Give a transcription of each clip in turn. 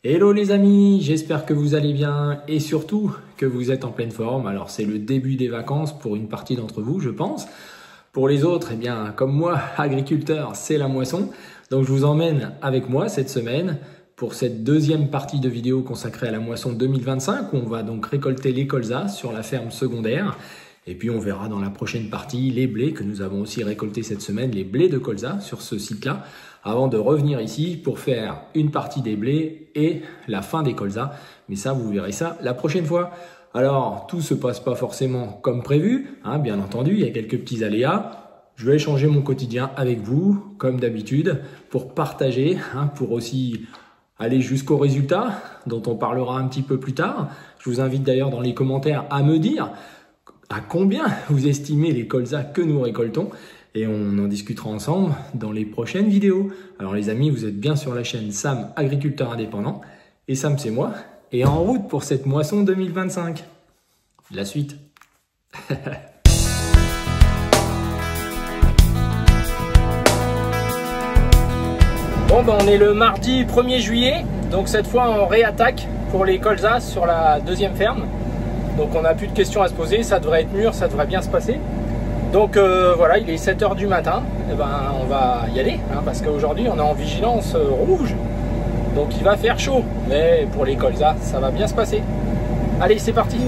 Hello les amis, j'espère que vous allez bien et surtout que vous êtes en pleine forme. Alors c'est le début des vacances pour une partie d'entre vous, je pense. Pour les autres, eh bien comme moi, agriculteur, c'est la moisson. Donc je vous emmène avec moi cette semaine pour cette deuxième partie de vidéo consacrée à la moisson 2025 où on va donc récolter les colzas sur la ferme secondaire. Et puis on verra dans la prochaine partie les blés que nous avons aussi récoltés cette semaine, les blés de colza sur ce site-là, avant de revenir ici pour faire une partie des blés et la fin des colzas. Mais ça, vous verrez ça la prochaine fois. Alors, tout se passe pas forcément comme prévu, hein, bien entendu, il y a quelques petits aléas. Je vais échanger mon quotidien avec vous, comme d'habitude, pour partager, hein, pour aussi aller jusqu'au résultat, dont on parlera un petit peu plus tard. Je vous invite d'ailleurs dans les commentaires à me dire à combien vous estimez les colzas que nous récoltons et on en discutera ensemble dans les prochaines vidéos. Alors les amis, vous êtes bien sur la chaîne Sam Agriculteur Indépendant et Sam c'est moi et en route pour cette moisson 2025. La suite. Bon ben on est le mardi 1er juillet, donc cette fois on réattaque pour les colzas sur la deuxième ferme. Donc on n'a plus de questions à se poser, ça devrait être mûr, ça devrait bien se passer. Donc voilà, il est 7 h du matin, et ben on va y aller, hein, parce qu'aujourd'hui on est en vigilance rouge. Donc il va faire chaud, mais pour les colzas, ça va bien se passer. Allez, c'est parti!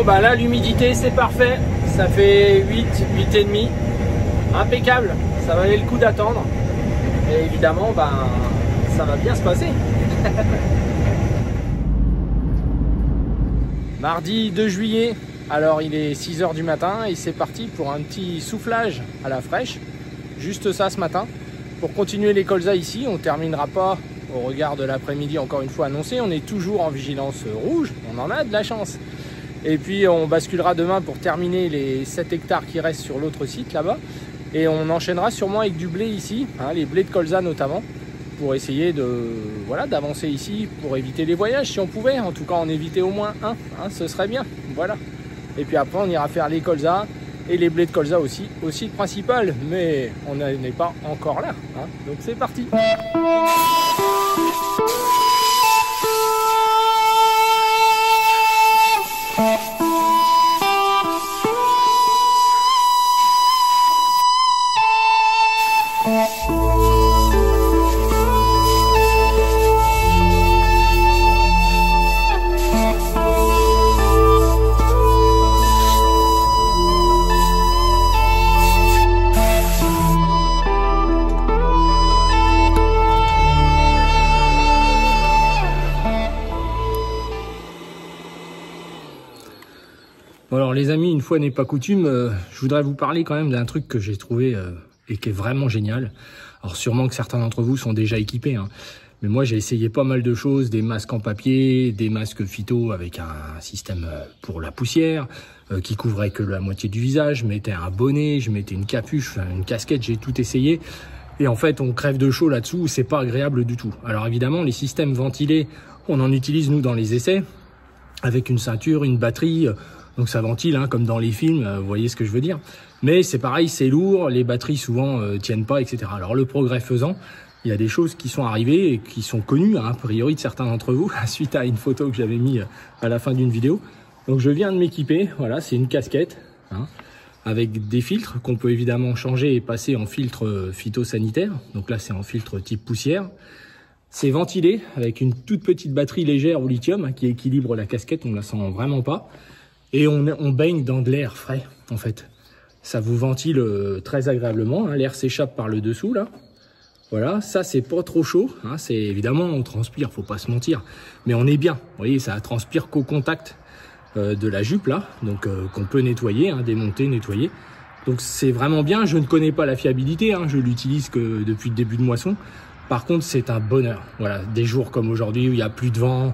Bah là l'humidité c'est parfait, ça fait 8,5, impeccable, ça valait le coup d'attendre et évidemment ça va bien se passer. Mardi 2 juillet, alors il est 6 h du matin et c'est parti pour un petit soufflage à la fraîche, juste ça ce matin. Pour continuer les colzas ici, on ne terminera pas au regard de l'après-midi encore une fois annoncé, on est toujours en vigilance rouge, on en a de la chance. Et puis on basculera demain pour terminer les 7 hectares qui restent sur l'autre site là-bas. Et on enchaînera sûrement avec du blé ici, hein, les blés de colza notamment, pour essayer d'avancer ici, pour éviter les voyages si on pouvait. En tout cas en éviter au moins un, hein, ce serait bien. Voilà. Et puis après on ira faire les colzas et les blés de colza aussi, au site principal. Mais on n'est pas encore là, hein, donc c'est parti. Bon alors les amis, une fois n'est pas coutume, je voudrais vous parler quand même d'un truc que j'ai trouvé et qui est vraiment génial. Alors sûrement que certains d'entre vous sont déjà équipés, hein. Mais moi j'ai essayé pas mal de choses, des masques en papier, des masques phyto avec un système pour la poussière, qui couvrait que la moitié du visage, je mettais un bonnet, je mettais une capuche, une casquette, j'ai tout essayé. Et en fait on crève de chaud là-dessous, c'est pas agréable du tout. Alors évidemment les systèmes ventilés, on en utilise nous dans les essais, avec une ceinture, une batterie, donc ça ventile hein, comme dans les films, vous voyez ce que je veux dire. Mais c'est pareil, c'est lourd, les batteries souvent tiennent pas, etc. Alors le progrès faisant, il y a des choses qui sont arrivées et qui sont connues, hein, a priori de certains d'entre vous, suite à une photo que j'avais mis à la fin d'une vidéo. Donc je viens de m'équiper, voilà, c'est une casquette, hein, avec des filtres qu'on peut évidemment changer et passer en filtre phytosanitaire. Donc là c'est en filtre type poussière. C'est ventilé avec une toute petite batterie légère au lithium hein, qui équilibre la casquette, on ne la sent vraiment pas. Et on baigne dans de l'air frais en fait. Ça vous ventile très agréablement, hein, l'air s'échappe par le dessous là. Voilà, ça c'est pas trop chaud, hein, c'est évidemment on transpire, faut pas se mentir, mais on est bien. Vous voyez, ça transpire qu'au contact de la jupe là, donc qu'on peut nettoyer, hein, démonter, nettoyer. Donc c'est vraiment bien. Je ne connais pas la fiabilité, hein, je l'utilise que depuis le début de moisson. Par contre, c'est un bonheur. Voilà, des jours comme aujourd'hui où il y a plus de vent,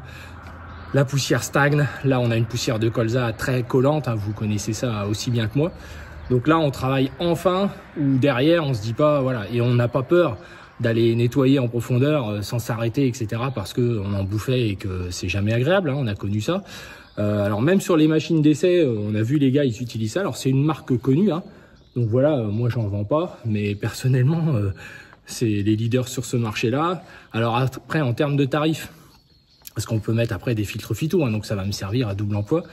la poussière stagne. Là, on a une poussière de colza très collante, hein, vous connaissez ça aussi bien que moi. Donc là, on travaille enfin où derrière, on se dit pas voilà, et on n'a pas peur d'aller nettoyer en profondeur sans s'arrêter, etc. parce qu'on en bouffait et que c'est jamais agréable, hein, on a connu ça. Alors même sur les machines d'essai, on a vu les gars, ils utilisent ça. Alors c'est une marque connue, hein. Donc voilà, moi j'en vends pas, mais personnellement, c'est les leaders sur ce marché-là. Alors après, en termes de tarifs, parce qu'on peut mettre après des filtres phyto, hein, donc ça va me servir à double emploi.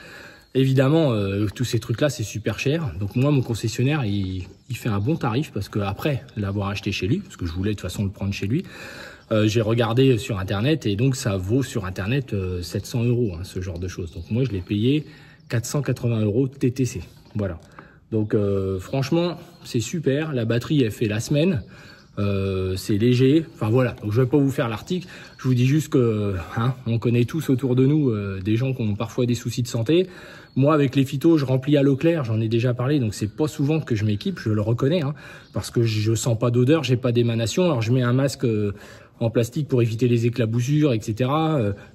Évidemment, tous ces trucs-là, c'est super cher. Donc moi, mon concessionnaire, il fait un bon tarif parce que après l'avoir acheté chez lui, parce que je voulais de toute façon le prendre chez lui, j'ai regardé sur Internet et donc ça vaut sur Internet 700 €, hein, ce genre de choses. Donc moi, je l'ai payé 480 € TTC. Voilà. Donc franchement, c'est super. La batterie, elle fait la semaine. C'est léger, enfin voilà, donc je vais pas vous faire l'article, je vous dis juste que hein, on connaît tous autour de nous des gens qui ont parfois des soucis de santé. Moi avec les phytos, je remplis à l'eau claire, j'en ai déjà parlé, donc c'est pas souvent que je m'équipe, je le reconnais, hein, parce que je sens pas d'odeur, j'ai pas d'émanation. Alors je mets un masque en plastique pour éviter les éclaboussures, etc.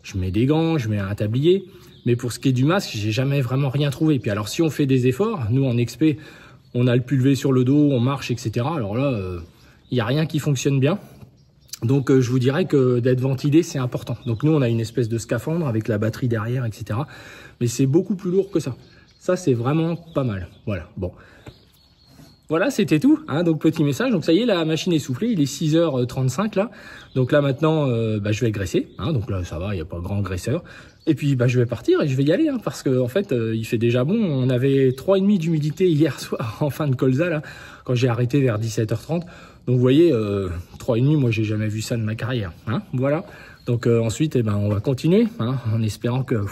Je mets des gants, je mets un tablier, mais pour ce qui est du masque, j'ai jamais vraiment rien trouvé. Puis alors si on fait des efforts, nous en expé, on a le pulvé sur le dos, on marche, etc. Alors là il n'y a rien qui fonctionne bien. Donc je vous dirais que d'être ventilé, c'est important. Donc nous, on a une espèce de scaphandre avec la batterie derrière, etc. Mais c'est beaucoup plus lourd que ça. Ça, c'est vraiment pas mal. Voilà, bon. Voilà, c'était tout, hein, donc petit message. Donc ça y est, la machine est soufflée, il est 6h35 là. Donc là maintenant, je vais graisser. Hein, donc là, ça va, il n'y a pas grand graisseur. Et puis je vais partir et je vais y aller, hein, parce que en fait, il fait déjà bon. On avait 3,5 d'humidité hier soir en fin de colza là, quand j'ai arrêté vers 17h30. Donc vous voyez, 3,5, moi j'ai jamais vu ça de ma carrière. Hein, voilà. Donc ensuite, on va continuer, hein, en espérant que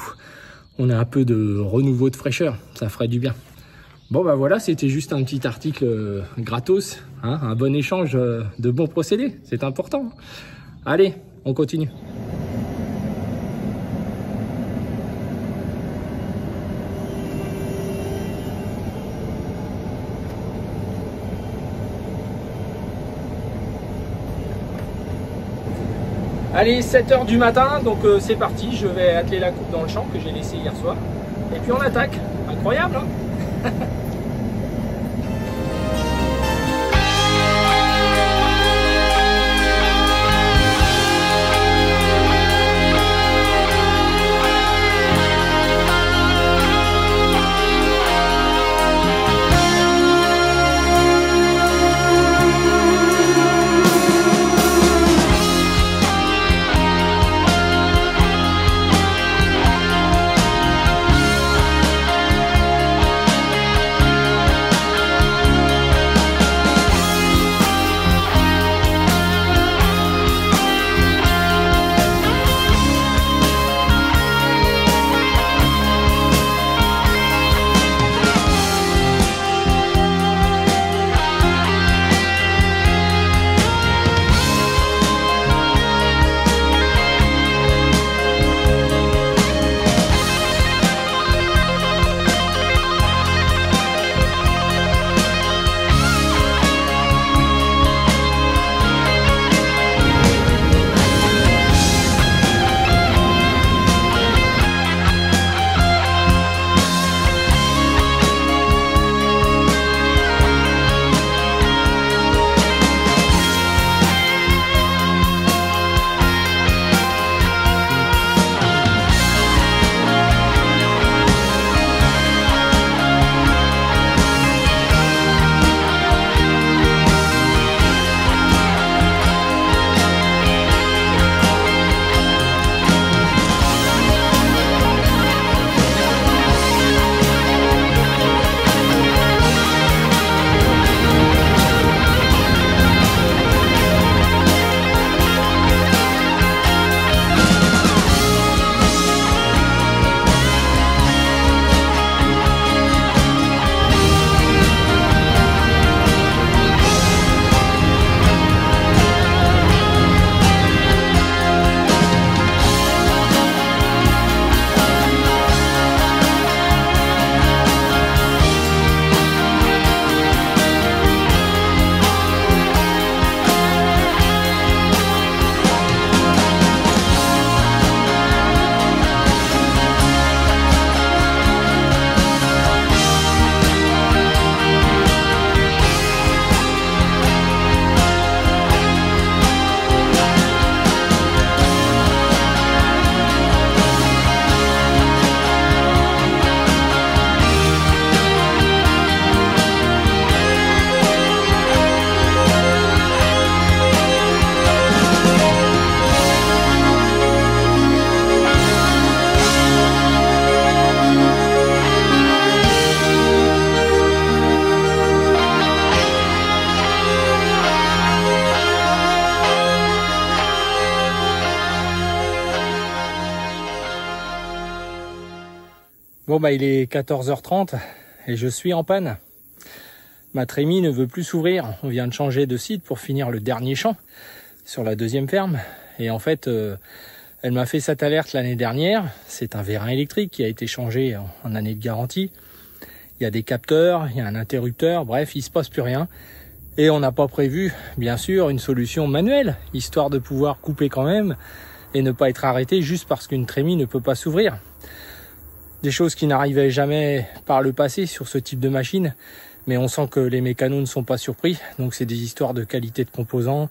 on ait un peu de renouveau de fraîcheur. Ça ferait du bien. Bon voilà, c'était juste un petit article gratos, hein, un bon échange de bons procédés, c'est important. Allez, on continue. Allez, 7h du matin, donc c'est parti, je vais atteler la coupe dans le champ que j'ai laissé hier soir. Et puis on attaque, incroyable hein. Bon bah il est 14h30 et je suis en panne. Ma trémie ne veut plus s'ouvrir. On vient de changer de site pour finir le dernier champ sur la deuxième ferme. Et en fait, elle m'a fait cette alerte l'année dernière. C'est un vérin électrique qui a été changé en année de garantie. Il y a des capteurs, il y a un interrupteur, bref, il se passe plus rien. Et on n'a pas prévu, bien sûr, une solution manuelle, histoire de pouvoir couper quand même et ne pas être arrêté juste parce qu'une trémie ne peut pas s'ouvrir. Des choses qui n'arrivaient jamais par le passé sur ce type de machine, mais on sent que les mécanos ne sont pas surpris. Donc c'est des histoires de qualité de composants,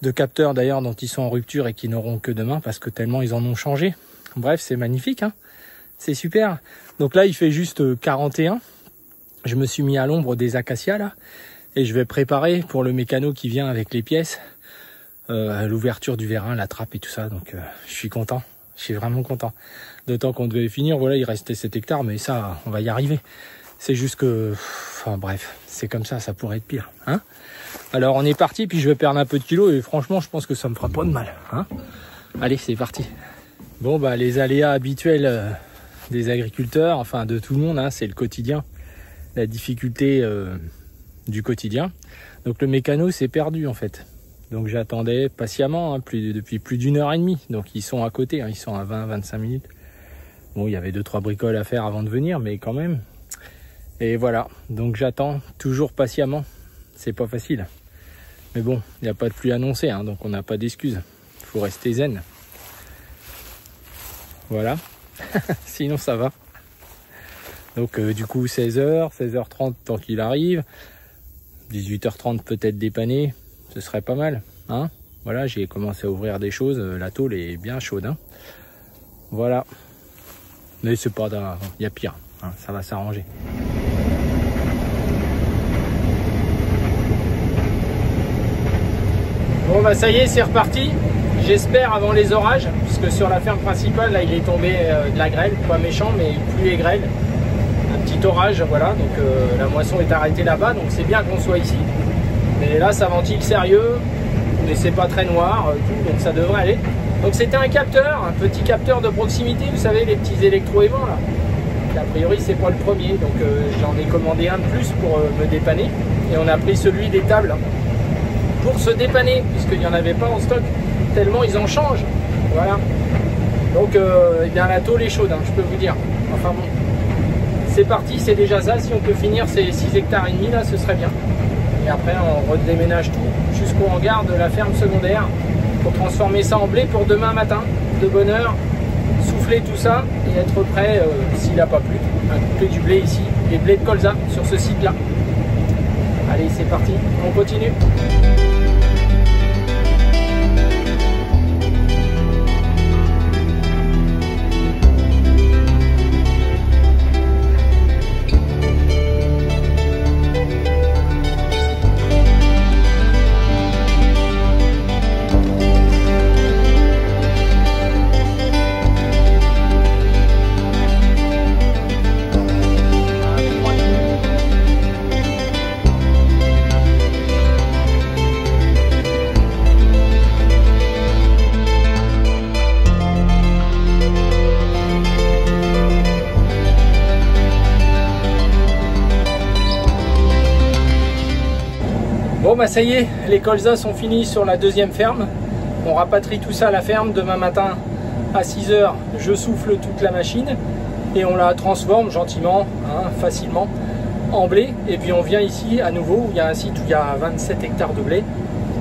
de capteurs d'ailleurs dont ils sont en rupture et qui n'auront que demain parce que tellement ils en ont changé. Bref, c'est magnifique, hein, c'est super. Donc là, il fait juste 41. Je me suis mis à l'ombre des acacias là et je vais préparer pour le mécano qui vient avec les pièces l'ouverture du vérin, la trappe et tout ça. Donc je suis content, je suis vraiment content. D'autant qu'on devait finir, voilà, il restait 7 hectares, mais ça, on va y arriver. C'est juste que, enfin bref, c'est comme ça, ça pourrait être pire, hein. Alors on est parti, puis je vais perdre un peu de kilos et franchement, je pense que ça me fera pas de mal, hein. Allez, c'est parti. Bon bah les aléas habituels des agriculteurs, enfin de tout le monde, hein, c'est le quotidien, la difficulté du quotidien. Donc le mécano s'est perdu en fait. Donc j'attendais patiemment, hein, depuis plus d'1h30. Donc ils sont à côté, hein, ils sont à 20-25 minutes. Bon, il y avait 2-3 bricoles à faire avant de venir, mais quand même. Et voilà, donc j'attends toujours patiemment. C'est pas facile. Mais bon, il n'y a pas de pluie annoncée, hein, donc on n'a pas d'excuses. Il faut rester zen. Voilà. Sinon ça va. Donc du coup 16h, 16h30 tant qu'il arrive. 18h30 peut-être dépanner. Ce serait pas mal, hein. Voilà, j'ai commencé à ouvrir des choses. La tôle est bien chaude, hein. Voilà. Mais c'est pas d'un... Il y a pire, hein, ça va s'arranger. Bon bah ça y est, c'est reparti. J'espère avant les orages, puisque sur la ferme principale, là il est tombé de la grêle, pas méchant, mais pluie et grêle. Un petit orage, voilà, donc la moisson est arrêtée là-bas, donc c'est bien qu'on soit ici. Mais là ça ventile sérieux, mais c'est pas très noir, tout, donc ça devrait aller. Donc c'était un capteur, un petit capteur de proximité, vous savez, les petits électro-aimants là. Et a priori c'est pas le premier, donc j'en ai commandé un de plus pour me dépanner. Et on a pris celui des tables pour se dépanner, puisqu'il n'y en avait pas en stock, tellement ils en changent. Voilà. Donc eh bien la tôle est chaude, hein, je peux vous dire. Enfin bon, c'est parti, c'est déjà ça. Si on peut finir ces 6 hectares et demi là, ce serait bien. Et après on redéménage tout jusqu'au hangar de la ferme secondaire pour transformer ça en blé pour demain matin, de bonne heure, souffler tout ça et être prêt, s'il n'a pas plu, à couper du blé ici, des blés de colza sur ce site là. Allez, c'est parti, on continue. Bon bah ça y est, les colzas sont finis sur la deuxième ferme. On rapatrie tout ça à la ferme. Demain matin à 6 h, je souffle toute la machine et on la transforme gentiment, hein, facilement en blé. Et puis on vient ici à nouveau, où il y a un site où il y a 27 hectares de blé.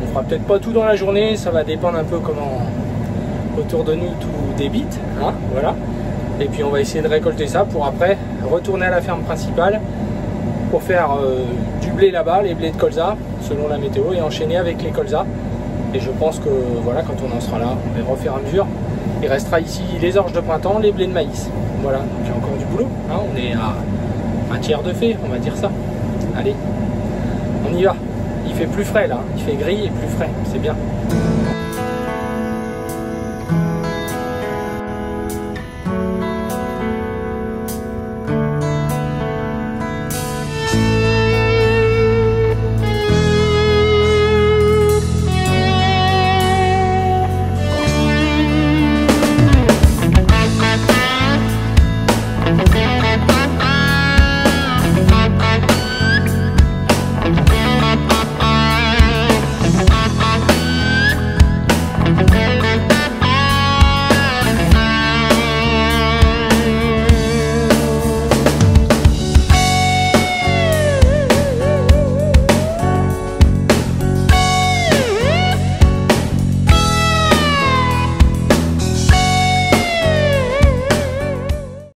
On fera peut-être pas tout dans la journée, ça va dépendre un peu comment autour de nous tout débite, hein, voilà. Et puis on va essayer de récolter ça pour après retourner à la ferme principale pour faire du blé là-bas, les blés de colza, selon la météo, et enchaîner avec les colzas. Et je pense que voilà, quand on en sera là, on va refaire à mesure. Il restera ici les orges de printemps, les blés de maïs. Voilà, donc il y a encore du boulot, hein, on est à un tiers de fait, on va dire ça. Allez, on y va. Il fait plus frais là, il fait gris et plus frais, c'est bien.